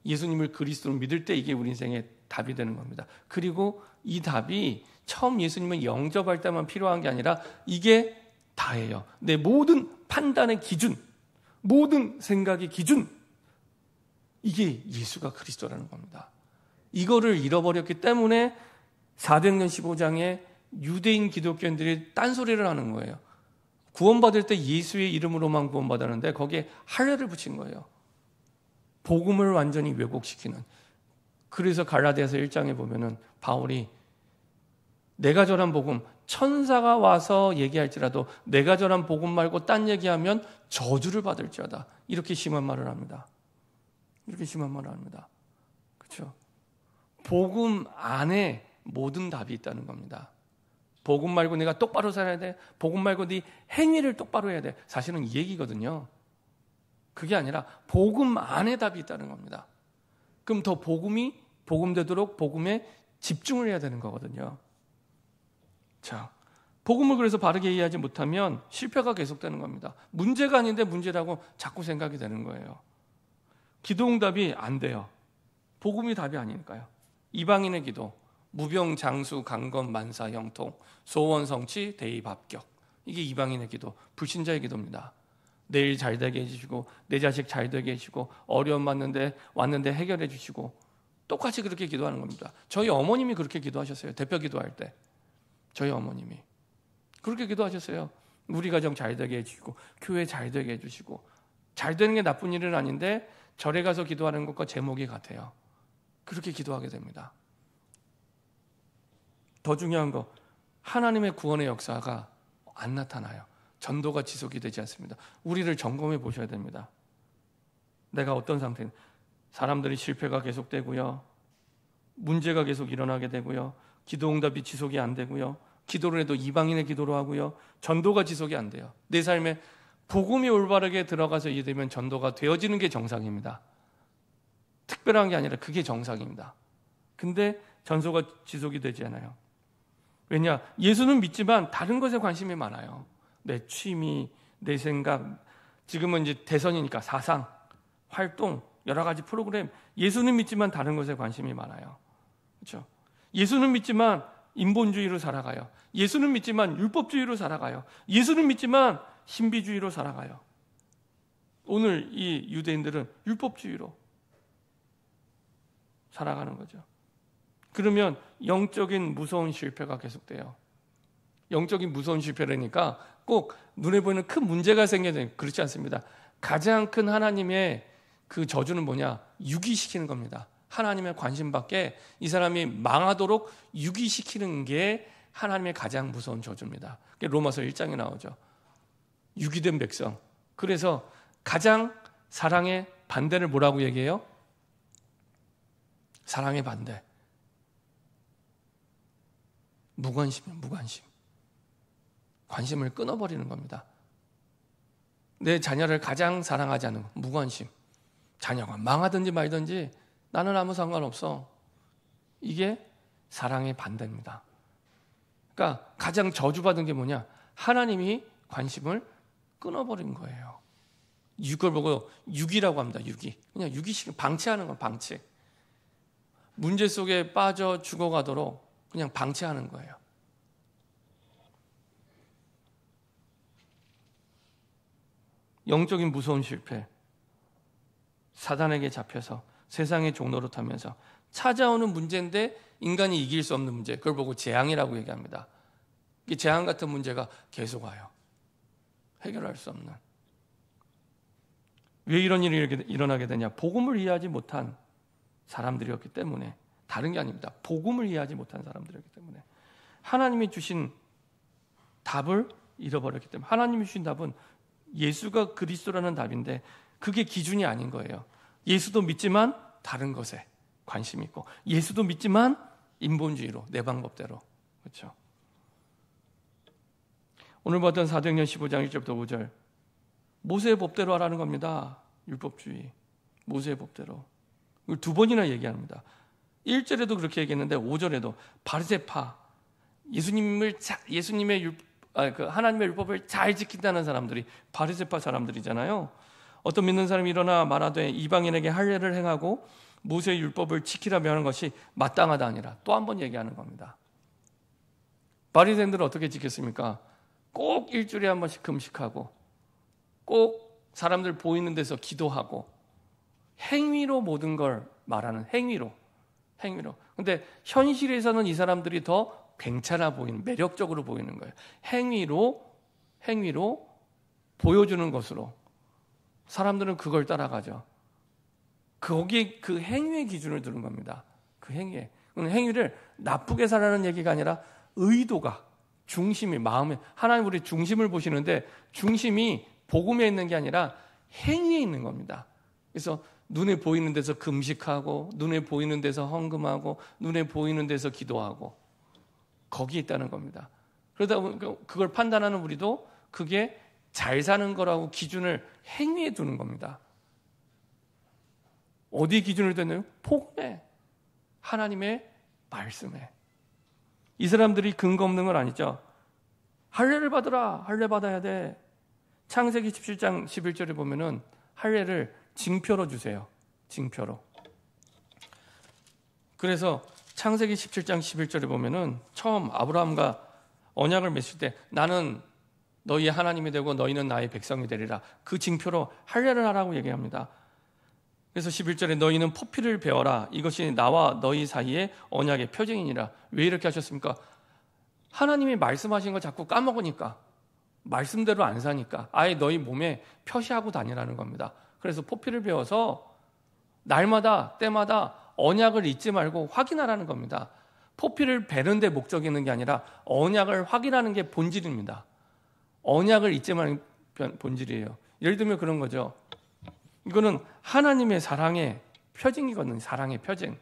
예수님을 그리스도로 믿을 때 이게 우리 인생의 답이 되는 겁니다. 그리고 이 답이 처음 예수님을 영접할 때만 필요한 게 아니라 이게 다예요. 내 모든 판단의 기준, 모든 생각의 기준, 이게 예수가 그리스도라는 겁니다. 이거를 잃어버렸기 때문에 사도행전 15장에 유대인 기독교인들이 딴소리를 하는 거예요. 구원받을 때 예수의 이름으로만 구원받았는데 거기에 할례를 붙인 거예요. 복음을 완전히 왜곡시키는. 그래서 갈라디아서 1장에 보면은 바울이 내가 전한 복음, 천사가 와서 얘기할지라도 내가 전한 복음 말고 딴 얘기하면 저주를 받을지어다. 이렇게 심한 말을 합니다. 이렇게 심한 말을 합니다. 그렇죠? 복음 안에 모든 답이 있다는 겁니다. 복음 말고 내가 똑바로 살아야 돼. 복음 말고 네 행위를 똑바로 해야 돼. 사실은 이 얘기거든요. 그게 아니라 복음 안에 답이 있다는 겁니다. 그럼 더 복음 되도록 복음에 집중을 해야 되는 거거든요. 자, 복음을 그래서 바르게 이해하지 못하면 실패가 계속되는 겁니다. 문제가 아닌데 문제라고 자꾸 생각이 되는 거예요. 기도응답이 안 돼요. 복음이 답이 아니니까요. 이방인의 기도, 무병, 장수, 강건, 만사, 형통, 소원, 성취, 대입, 합격. 이게 이방인의 기도, 불신자의 기도입니다. 내일 잘 되게 해주시고 내 자식 잘 되게 해주시고 어려움 왔는데 해결해 주시고 똑같이 그렇게 기도하는 겁니다. 저희 어머님이 그렇게 기도하셨어요. 대표 기도할 때 저희 어머님이 그렇게 기도하셨어요. 우리 가정 잘 되게 해주시고 교회 잘 되게 해주시고. 잘 되는 게 나쁜 일은 아닌데 절에 가서 기도하는 것과 제목이 같아요. 그렇게 기도하게 됩니다. 더 중요한 거, 하나님의 구원의 역사가 안 나타나요. 전도가 지속이 되지 않습니다. 우리를 점검해 보셔야 됩니다. 내가 어떤 상태인, 사람들이 실패가 계속되고요, 문제가 계속 일어나게 되고요, 기도응답이 지속이 안 되고요, 기도를 해도 이방인의 기도로 하고요, 전도가 지속이 안 돼요. 내 삶에 복음이 올바르게 들어가서 이해되면 전도가 되어지는 게 정상입니다. 특별한 게 아니라 그게 정상입니다. 근데 전도가 지속이 되지 않아요. 왜냐? 예수는 믿지만 다른 것에 관심이 많아요. 내 취미, 내 생각, 지금은 이제 대선이니까 사상, 활동, 여러 가지 프로그램. 예수는 믿지만 다른 것에 관심이 많아요. 그렇죠? 예수는 믿지만 인본주의로 살아가요. 예수는 믿지만 율법주의로 살아가요. 예수는 믿지만 신비주의로 살아가요. 오늘 이 유대인들은 율법주의로 살아가는 거죠. 그러면 영적인 무서운 실패가 계속돼요. 영적인 무서운 실패라니까 꼭 눈에 보이는 큰 문제가 생겨야 돼요. 그렇지 않습니다. 가장 큰 하나님의 그 저주는 뭐냐? 유기시키는 겁니다. 하나님의 관심 밖에 이 사람이 망하도록 유기시키는 게 하나님의 가장 무서운 저주입니다. 로마서 1장에 나오죠. 유기된 백성. 그래서 가장 사랑의 반대를 뭐라고 얘기해요? 사랑의 반대. 무관심이요, 무관심. 관심을 끊어버리는 겁니다. 내 자녀를 가장 사랑하지 않는 거, 무관심. 자녀가 망하든지 말든지 나는 아무 상관없어. 이게 사랑의 반대입니다. 그러니까 가장 저주받은 게 뭐냐? 하나님이 관심을 끊어버린 거예요. 이걸 보고 유기라고 합니다. 유기. 그냥 유기식, 방치하는 건 방치. 문제 속에 빠져 죽어가도록 그냥 방치하는 거예요. 영적인 무서운 실패. 사단에게 잡혀서 세상의 종로로 타면서 찾아오는 문제인데 인간이 이길 수 없는 문제. 그걸 보고 재앙이라고 얘기합니다. 이 재앙 같은 문제가 계속 와요. 해결할 수 없는. 왜 이런 일이 이렇게 일어나게 되냐? 복음을 이해하지 못한 사람들이었기 때문에. 다른 게 아닙니다. 복음을 이해하지 못한 사람들이었기 때문에. 하나님이 주신 답을 잃어버렸기 때문에. 하나님이 주신 답은 예수가 그리스도라는 답인데 그게 기준이 아닌 거예요. 예수도 믿지만 다른 것에 관심이 있고, 예수도 믿지만 인본주의로, 내 방법대로. 그렇죠? 오늘 봤던 사도행전 15장 1절부터 5절. 모세의 법대로 하라는 겁니다. 율법주의. 모세의 법대로. 이걸 두 번이나 얘기합니다. 1절에도 그렇게 얘기했는데 5절에도 바리새파, 예수님의 그 하나님의 율법을 잘 지킨다는 사람들이 바리새파 사람들이잖아요. 어떤 믿는 사람이 일어나 말하되 이방인에게 할례를 행하고 모세의 율법을 지키라며 하는 것이 마땅하다 아니라 또 한 번 얘기하는 겁니다. 바리새인들은 어떻게 지켰습니까? 꼭 일주일에 한 번씩 금식하고 꼭 사람들 보이는 데서 기도하고 행위로 모든 걸 말하는 행위로. 근데 현실에서는 이 사람들이 더 괜찮아 보이는, 매력적으로 보이는 거예요. 행위로 보여주는 것으로 사람들은 그걸 따라가죠. 거기에 그 행위의 기준을 두는 겁니다. 그 행위를 나쁘게 살라는 얘기가 아니라 의도가, 중심이, 마음에, 하나님 우리 중심을 보시는데 중심이 복음에 있는 게 아니라 행위에 있는 겁니다. 그래서 눈에 보이는 데서 금식하고 눈에 보이는 데서 헌금하고 눈에 보이는 데서 기도하고 거기에 있다는 겁니다. 그러다 보니까 그걸 판단하는 우리도 그게 잘 사는 거라고 기준을 행위에 두는 겁니다. 어디에 기준을 두나요? 복음에, 하나님의 말씀에. 이 사람들이 근거 없는 건 아니죠. 할례를 받으라. 할례 받아야 돼. 창세기 17장 11절에 보면은 할례를 징표로 주세요. 징표로. 그래서 창세기 17장 11절에 보면은 처음 아브라함과 언약을 맺을 때 나는 너희의 하나님이 되고 너희는 나의 백성이 되리라. 그 징표로 할례를 하라고 얘기합니다. 그래서 11절에 너희는 포피를 베어라. 이것이 나와 너희 사이의 언약의 표징이니라. 왜 이렇게 하셨습니까? 하나님이 말씀하신 거 자꾸 까먹으니까, 말씀대로 안 사니까 아예 너희 몸에 표시하고 다니라는 겁니다. 그래서 포피를 베어서 날마다 때마다 언약을 잊지 말고 확인하라는 겁니다. 포피를 베는 데 목적이 있는 게 아니라 언약을 확인하는 게 본질입니다. 언약을 잊지 말는 본질이에요. 예를 들면 그런 거죠. 이거는 하나님의 사랑의 표징이거든요. 사랑의 표징.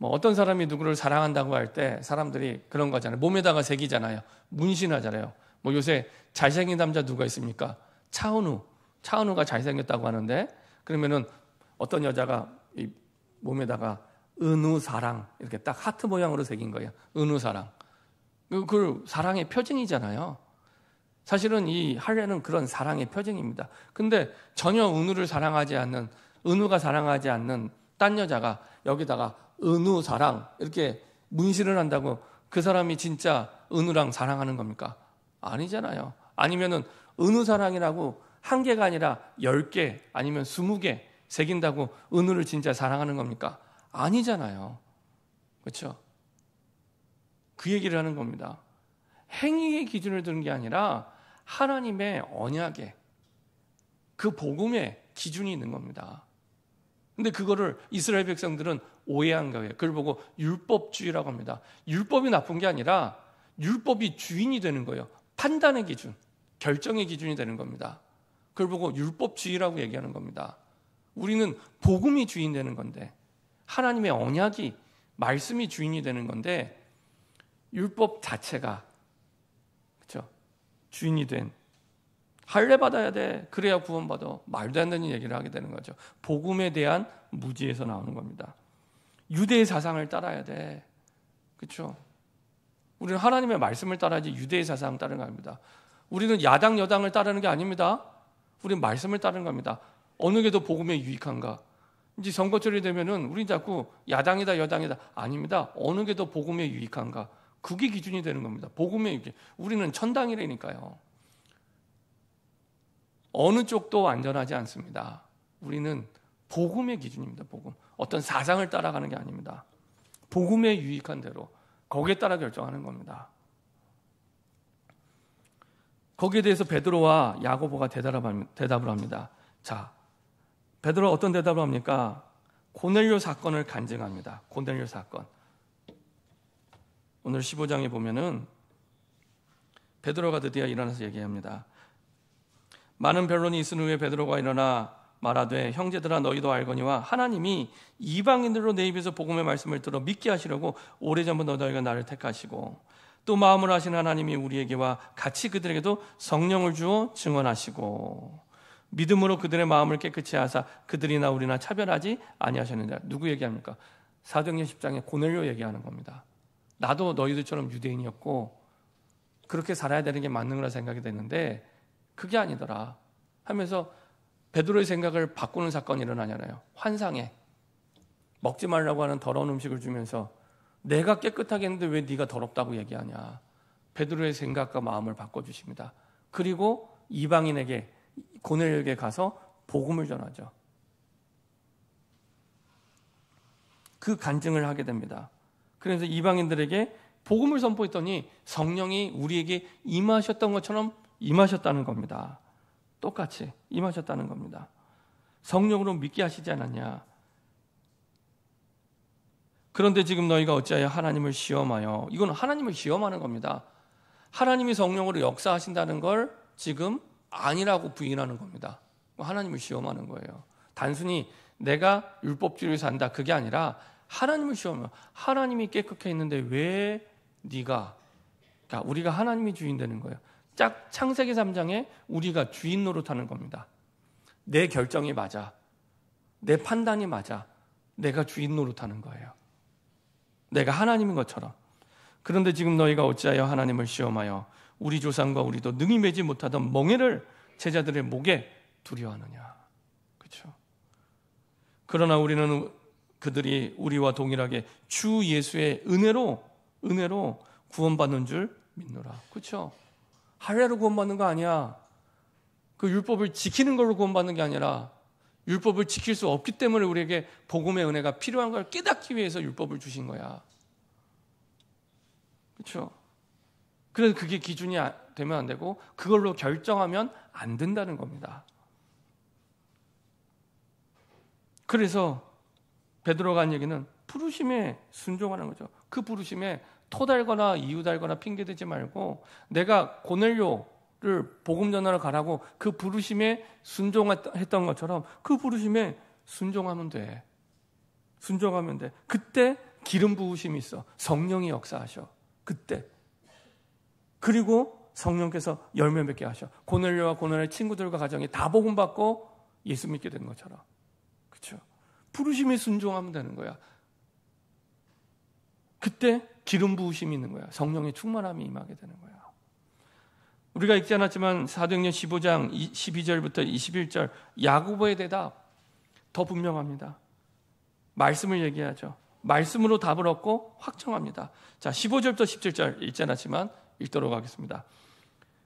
어떤 사람이 누구를 사랑한다고 할 때 사람들이 그런 거잖아요. 몸에다가 새기잖아요. 문신하잖아요. 요새 잘생긴 남자 누가 있습니까? 차은우가 잘생겼다고 하는데, 그러면은 어떤 여자가 이 몸에다가 은우사랑 이렇게 딱 하트 모양으로 새긴 거예요. 은우사랑. 그 사랑의 표징이잖아요. 사실은 이 할례는 그런 사랑의 표징입니다. 근데 전혀 은우가 사랑하지 않는 딴 여자가 여기다가 은우사랑 이렇게 문신을 한다고 그 사람이 진짜 은우랑 사랑하는 겁니까? 아니잖아요. 아니면은 은우사랑이라고 한 개가 아니라 10개 아니면 20개 새긴다고 은우를 진짜 사랑하는 겁니까? 아니잖아요. 그렇죠? 그 얘기를 하는 겁니다. 행위의 기준을 두는 게 아니라 하나님의 언약에, 그 복음의 기준이 있는 겁니다. 근데 그거를 이스라엘 백성들은 오해한 거예요. 그걸 보고 율법주의라고 합니다. 율법이 나쁜 게 아니라 율법이 주인이 되는 거예요. 판단의 기준, 결정의 기준이 되는 겁니다. 그걸 보고 율법주의라고 얘기하는 겁니다. 우리는 복음이 주인 되는 건데, 하나님의 언약이, 말씀이 주인이 되는 건데, 율법 자체가, 그렇죠? 주인이 된, 할례 받아야 돼. 그래야 구원받아. 말도 안 되는 얘기를 하게 되는 거죠. 복음에 대한 무지에서 나오는 겁니다. 유대의 사상을 따라야 돼. 그렇죠? 우리는 하나님의 말씀을 따라야지 유대의 사상을 따르는 겁니다. 우리는 야당 여당을 따르는 게 아닙니다. 우리는 말씀을 따르는 겁니다. 어느 게 더 복음에 유익한가? 이제 선거철이 되면은 우리 자꾸 야당이다 여당이다. 아닙니다. 어느 게 더 복음에 유익한가? 그게 기준이 되는 겁니다. 복음에 유익. 우리는 천당이라니까요. 어느 쪽도 안전하지 않습니다. 우리는 복음의 기준입니다. 복음. 어떤 사상을 따라가는 게 아닙니다. 복음에 유익한 대로 거기에 따라 결정하는 겁니다. 거기에 대해서 베드로와 야고보가 대답을 합니다. 자, 베드로가 어떤 대답을 합니까? 고넬료 사건을 간증합니다. 고넬료 사건. 오늘 15장에 보면은 베드로가 드디어 일어나서 얘기합니다. 많은 변론이 있은 후에 베드로가 일어나 말하되 형제들아 너희도 알거니와 하나님이 이방인들로 내 입에서 복음의 말씀을 들어 믿게 하시려고 오래전부터 너희가 나를 택하시고 또 마음을 하신 하나님이 우리에게와 같이 그들에게도 성령을 주어 증언하시고 믿음으로 그들의 마음을 깨끗이 하사 그들이나 우리나 차별하지 아니하셨는데. 누구 얘기합니까? 사도행전 10장에 고넬료 얘기하는 겁니다. 나도 너희들처럼 유대인이었고 그렇게 살아야 되는 게 맞는 거라 생각이 됐는데 그게 아니더라 하면서 베드로의 생각을 바꾸는 사건이 일어나잖아요. 환상에 먹지 말라고 하는 더러운 음식을 주면서 내가 깨끗하게 했는데 왜 네가 더럽다고 얘기하냐. 베드로의 생각과 마음을 바꿔주십니다. 그리고 이방인에게 고넬료에게 가서 복음을 전하죠. 그 간증을 하게 됩니다. 그래서 이방인들에게 복음을 선포했더니 성령이 우리에게 임하셨던 것처럼 임하셨다는 겁니다. 똑같이 임하셨다는 겁니다. 성령으로 믿게 하시지 않았냐. 그런데 지금 너희가 어찌하여 하나님을 시험하여, 이건 하나님을 시험하는 겁니다. 하나님이 성령으로 역사하신다는 걸 지금 아니라고 부인하는 겁니다. 하나님을 시험하는 거예요. 단순히 내가 율법주의를 산다 그게 아니라 하나님을 시험해요. 하나님이 깨끗해 있는데 왜 네가, 그러니까 우리가 하나님이 주인 되는 거예요. 창세기 3장에 우리가 주인 노릇하는 겁니다. 내 결정이 맞아, 내 판단이 맞아, 내가 주인 노릇하는 거예요. 내가 하나님인 것처럼. 그런데 지금 너희가 어찌하여 하나님을 시험하여 우리 조상과 우리도 능히 매지 못하던 멍에를 제자들의 목에 두려워하느냐. 그렇죠? 그러나 우리는 그들이 우리와 동일하게 주 예수의 은혜로 구원받는 줄 믿노라. 그렇죠? 할례로 구원받는 거 아니야. 그 율법을 지키는 걸로 구원받는 게 아니라 율법을 지킬 수 없기 때문에 우리에게 복음의 은혜가 필요한 걸 깨닫기 위해서 율법을 주신 거야. 그렇죠? 그래서 그게 기준이 되면 안 되고 그걸로 결정하면 안 된다는 겁니다. 그래서 베드로가 한 얘기는 부르심에 순종하는 거죠. 그 부르심에 토달거나 이유달거나 핑계대지 말고 내가 고넬료를 복음 전하러 가라고 그 부르심에 순종했던 것처럼 그 부르심에 순종하면 돼. 순종하면 돼. 그때 기름 부으심이 있어. 성령이 역사하셔. 그때. 그리고 성령께서 열매 맺게 하셔. 고넬료와 고넬의 친구들과 가정이 다 복음 받고 예수 믿게 된 것처럼. 그렇죠? 부르심에 순종하면 되는 거야. 그때 기름 부으심이 있는 거야. 성령의 충만함이 임하게 되는 거야. 우리가 읽지 않았지만 사도행전 15장 12절부터 21절 야고보의 대답 더 분명합니다. 말씀을 얘기하죠. 말씀으로 답을 얻고 확정합니다. 자, 15절부터 17절 읽지 않았지만 읽도록 하겠습니다.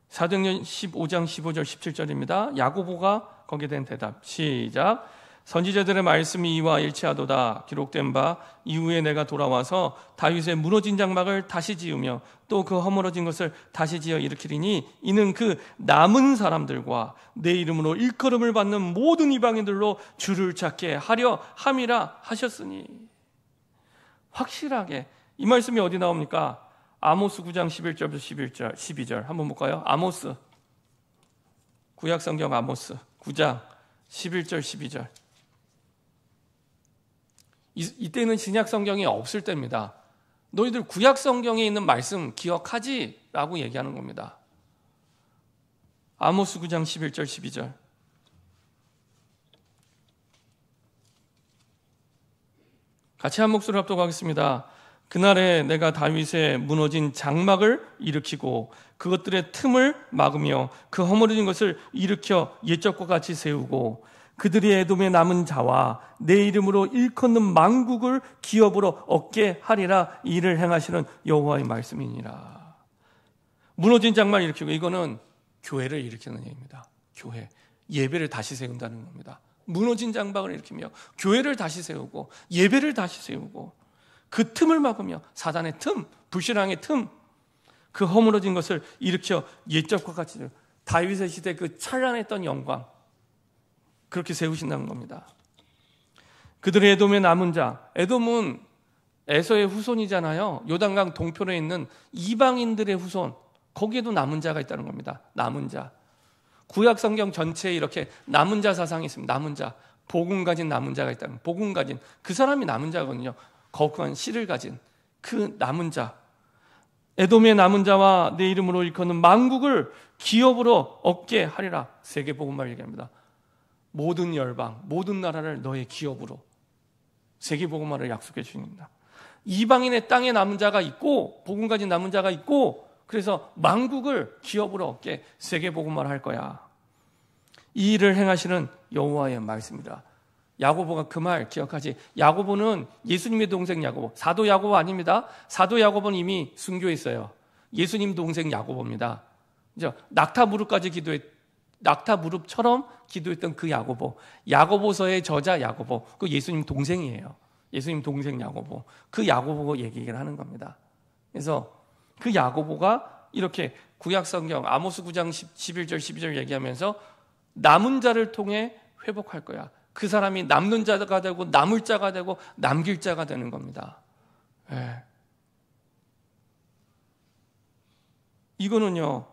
사도행전 15장 15절 17절입니다. 야고보가 거기에 대한 대답. 시작. 선지자들의 말씀이 이와 일치하도다. 기록된 바 이후에 내가 돌아와서 다윗의 무너진 장막을 다시 지으며 또 그 허물어진 것을 다시 지어 일으키리니 이는 그 남은 사람들과 내 이름으로 일컬음을 받는 모든 이방인들로 주를 찾게 하려 함이라 하셨으니. 확실하게 이 말씀이 어디 나옵니까? 아모스 9장 11절부터 12절 한번 볼까요? 아모스, 구약성경 아모스 9장 11절 12절. 이때는 신약성경이 없을 때입니다. 너희들 구약성경에 있는 말씀 기억하지? 라고 얘기하는 겁니다. 아모스 9장 11절 12절. 같이 한 목소리로 합독하겠습니다. 그날에 내가 다윗의 무너진 장막을 일으키고 그것들의 틈을 막으며 그 허물어진 것을 일으켜 옛적과 같이 세우고 그들이 에돔에 남은 자와 내 이름으로 일컫는 만국을 기업으로 얻게 하리라. 이를 행하시는 여호와의 말씀이니라. 무너진 장막을 일으키고, 이거는 교회를 일으키는 얘기입니다. 교회, 예배를 다시 세운다는 겁니다. 무너진 장막을 일으키며 교회를 다시 세우고 예배를 다시 세우고 그 틈을 막으며 사단의 틈, 불신앙의 틈, 그 허물어진 것을 일으켜 옛적과 같이 다윗의 시대 그 찬란했던 영광, 그렇게 세우신다는 겁니다. 그들의 에돔의 남은 자, 에돔은 에서의 후손이잖아요. 요단강 동편에 있는 이방인들의 후손, 거기에도 남은 자가 있다는 겁니다. 남은 자. 구약 성경 전체에 이렇게 남은 자 사상이 있습니다. 남은 자, 복음 가진 남은 자가 있다는, 복음 가진 그 사람이 남은 자거든요. 거룩한 씨를 가진 그 남은 자. 에돔의 남은 자와 내 이름으로 일컫는 만국을 기업으로 얻게 하리라. 세계 복음화를 얘기합니다. 모든 열방, 모든 나라를 너의 기업으로, 세계 복음화를 약속해 주십니다. 이방인의 땅에 남은 자가 있고 복음 가진 남은 자가 있고 그래서 만국을 기업으로 얻게 세계 복음화를 할 거야. 이 일을 행하시는 여호와의 말씀이다. 야고보가 그 말 기억하지? 야고보는 예수님의 동생 야고보, 사도 야고보 아닙니다. 사도 야고보는 이미 순교했어요. 예수님 동생 야고보입니다. 낙타 무릎처럼 기도했던 그 야고보, 야고보서의 저자 야고보, 그 예수님 동생이에요. 예수님 동생 야고보, 그 야고보 얘기를 하는 겁니다. 그래서 그 야고보가 이렇게 구약성경 아모스 9장 11절 12절 얘기하면서 남은 자를 통해 회복할 거야. 그 사람이 남는 자가 되고 남을 자가 되고 남길 자가 되는 겁니다. 네. 이거는요,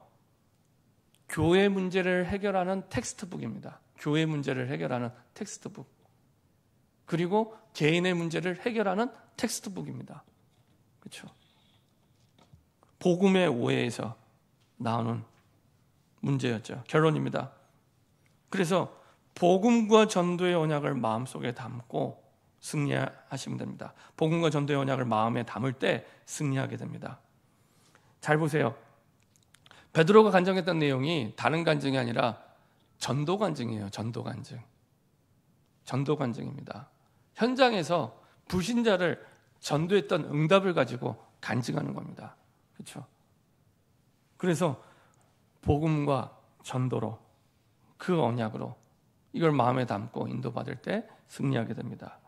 교회 문제를 해결하는 텍스트북입니다. 교회 문제를 해결하는 텍스트북. 그리고 개인의 문제를 해결하는 텍스트북입니다. 그렇죠? 복음의 오해에서 나오는 문제였죠. 결론입니다. 그래서 복음과 전도의 언약을 마음속에 담고 승리하시면 됩니다. 복음과 전도의 언약을 마음에 담을 때 승리하게 됩니다. 잘 보세요. 베드로가 간증했던 내용이 다른 간증이 아니라 전도 간증이에요. 전도 간증. 전도 간증입니다. 현장에서 불신자를 전도했던 응답을 가지고 간증하는 겁니다. 그렇죠? 그래서 복음과 전도로, 그 언약으로 이걸 마음에 담고 인도받을 때 승리하게 됩니다.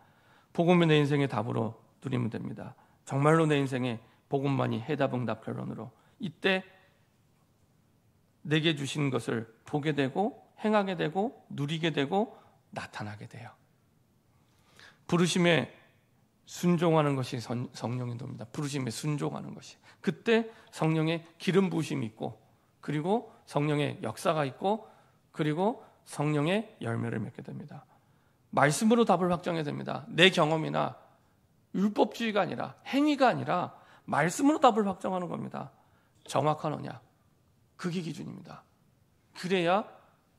복음이 내 인생의 답으로 누리면 됩니다. 정말로 내 인생에 복음만이 해답, 응답, 결론으로 이때 내게 주신 것을 보게 되고 행하게 되고 누리게 되고 나타나게 돼요. 부르심에 순종하는 것이 성령의 인도입니다. 부르심에 순종하는 것이. 그때 성령의 기름 부으심이 있고, 그리고 성령의 역사가 있고, 그리고 성령의 열매를 맺게 됩니다. 말씀으로 답을 확정해야 됩니다. 내 경험이나 율법주의가 아니라, 행위가 아니라 말씀으로 답을 확정하는 겁니다. 정확한 언약, 그게 기준입니다. 그래야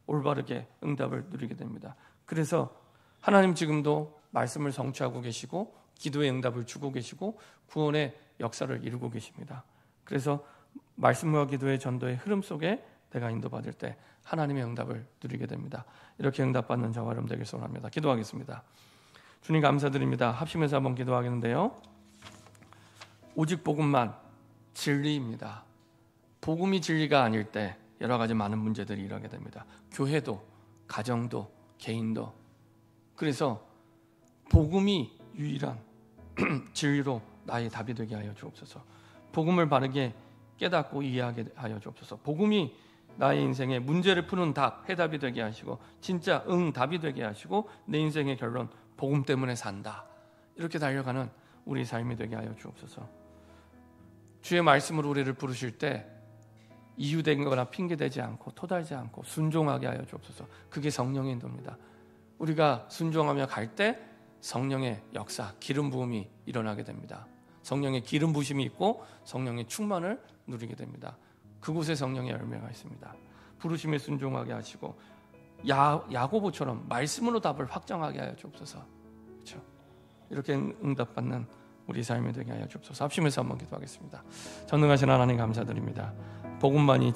올바르게 응답을 누리게 됩니다. 그래서 하나님 지금도 말씀을 성취하고 계시고 기도의 응답을 주고 계시고 구원의 역사를 이루고 계십니다. 그래서 말씀과 기도의 전도의 흐름 속에 내가 인도받을 때 하나님의 응답을 누리게 됩니다. 이렇게 응답받는 저와 여러분 되길 소원합니다. 기도하겠습니다. 주님 감사드립니다. 합심해서 한번 기도하겠는데요. 오직 복음만 진리입니다. 복음이 진리가 아닐 때 여러 가지 많은 문제들이 일어나게 됩니다. 교회도, 가정도, 개인도. 그래서 복음이 유일한 진리로 나의 답이 되게 하여 주옵소서. 복음을 바르게 깨닫고 이해하게 하여 주옵소서. 복음이 나의 인생의 문제를 푸는 답, 해답이 되게 하시고 진짜 답이 되게 하시고 내 인생의 결론, 복음 때문에 산다. 이렇게 달려가는 우리 삶이 되게 하여 주옵소서. 주의 말씀으로 우리를 부르실 때 이유된 거나 핑계대지 않고 토달지 않고 순종하게 하여 주옵소서. 그게 성령의 인도입니다. 우리가 순종하며 갈 때 성령의 역사, 기름 부음이 일어나게 됩니다. 성령의 기름 부심이 있고 성령의 충만을 누리게 됩니다. 그곳에 성령의 열매가 있습니다. 부르심에 순종하게 하시고 야고보처럼 말씀으로 답을 확정하게 하여 주옵소서. 그렇죠? 이렇게 응답받는 우리 삶이 되게 하여 주옵소서. 합심해서 한번 기도하겠습니다. 전능하신 하나님 감사드립니다. 복음만이